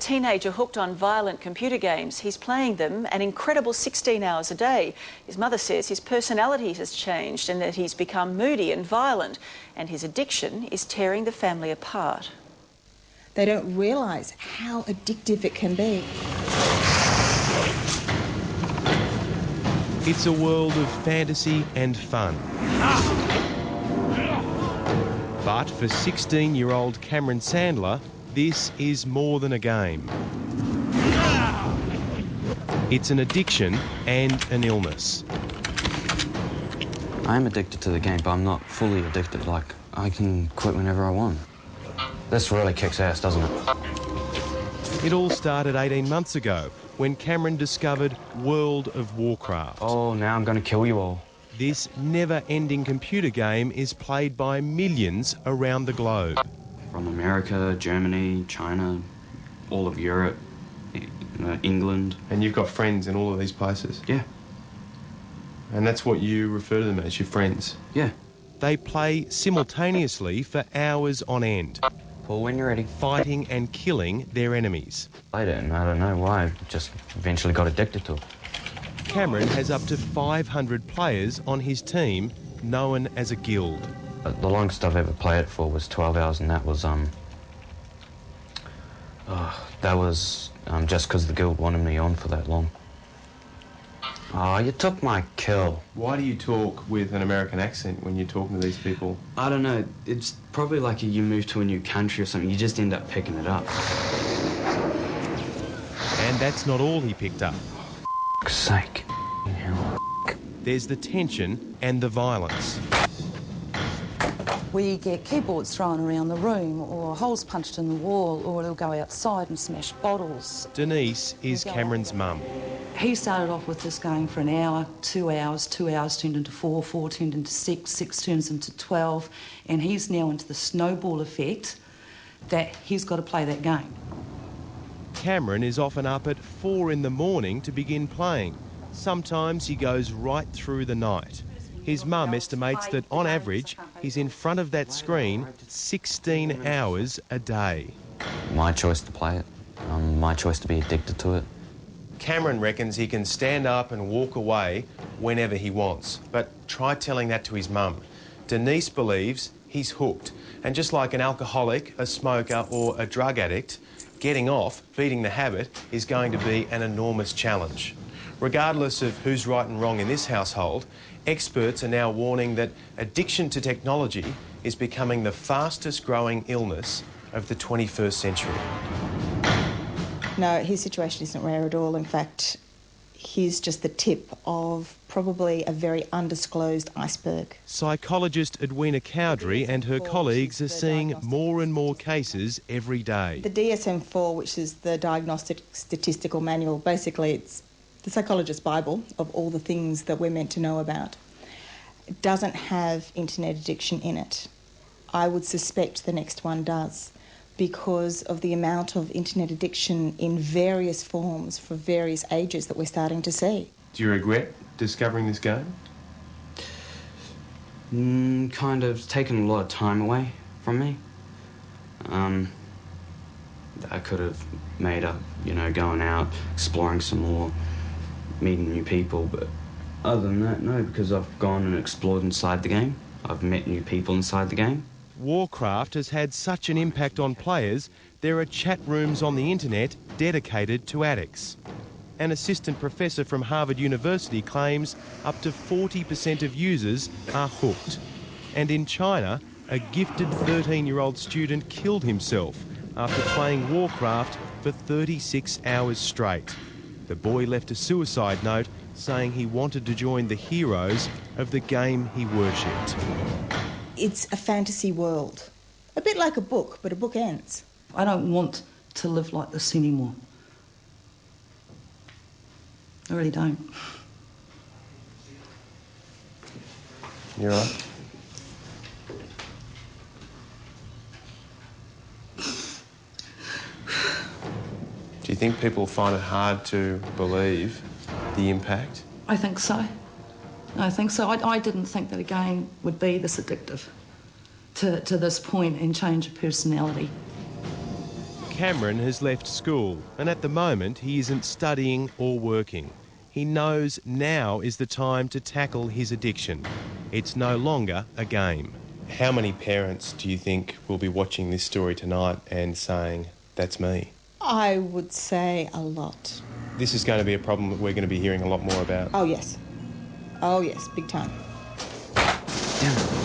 teenager hooked on violent computer games. He's playing them an incredible 16 hours a day. His mother says his personality has changed and that he's become moody and violent, and his addiction is tearing the family apart. They don't realise how addictive it can be. It's a world of fantasy and fun. But for 16-year-old Cameron Sandler, this is more than a game. It's an addiction and an illness. I am addicted to the game, but I'm not fully addicted. Like, I can quit whenever I want. This really kicks ass, doesn't it? It all started 18 months ago when Cameron discovered World of Warcraft. Oh, now I'm going to kill you all. This never-ending computer game is played by millions around the globe. From America, Germany, China, all of Europe, England. And you've got friends in all of these places? Yeah. And that's what you refer to them as, your friends? Yeah. They play simultaneously for hours on end. Paul, when you're ready. Fighting and killing their enemies. I don't know why. I just eventually got addicted to it. Cameron has up to 500 players on his team, known as a guild. The longest I've ever played it for was 12 hours, and that was just because the guild wanted me on for that long. Oh, you took my kill. Why do you talk with an American accent when you're talking to these people? I don't know. It's probably like you move to a new country or something. You just end up picking it up. And that's not all he picked up. For f***'s sake. There's the tension and the violence. We get keyboards thrown around the room or holes punched in the wall, or they'll go outside and smash bottles. Denise is Cameron's mum. He started off with this going for an hour, 2 hours, 2 hours turned into 4, 4 turned into 6, 6 turns into 12, and he's now into the snowball effect that he's got to play that game. Cameron is often up at 4 in the morning to begin playing. Sometimes he goes right through the night. His mum estimates that, on average, he's in front of that screen 16 hours a day. My choice to play it. My choice to be addicted to it. Cameron reckons he can stand up and walk away whenever he wants. But try telling that to his mum. Denise believes he's hooked. And just like an alcoholic, a smoker or a drug addict, getting off, beating the habit, is going to be an enormous challenge. Regardless of who's right and wrong in this household, experts are now warning that addiction to technology is becoming the fastest growing illness of the 21st century. No, his situation isn't rare at all. In fact, he's just the tip of probably a very undisclosed iceberg. Psychologist Edwina Cowdery and her colleagues are seeing more and more cases every day. The DSM-4, which is the Diagnostic Statistical Manual, basically it's the psychologist's Bible of all the things that we're meant to know about. It doesn't have internet addiction in it. I would suspect the next one does, because of the amount of internet addiction in various forms for various ages that we're starting to see. Do you regret discovering this game? Kind of. It's taken a lot of time away from me. I could have made up, going out, exploring some more, meeting new people, but other than that, no, because I've gone and explored inside the game. I've met new people inside the game. Warcraft has had such an impact on players, there are chat rooms on the internet dedicated to addicts. An assistant professor from Harvard University claims up to 40% of users are hooked. And in China, a gifted 13-year-old student killed himself after playing Warcraft for 36 hours straight. The boy left a suicide note saying he wanted to join the heroes of the game he worshipped. It's a fantasy world. A bit like a book, but a book ends. I don't want to live like this anymore. I really don't. You're right. Do you think people find it hard to believe the impact? I think so. I think so. I didn't think that a game would be this addictive to this point and change a personality. Cameron has left school, and at the moment he isn't studying or working. He knows now is the time to tackle his addiction. It's no longer a game. How many parents do you think will be watching this story tonight and saying, that's me? I would say a lot. This is going to be a problem that we're going to be hearing a lot more about. Oh, yes. Oh, yes, big time. Damn it.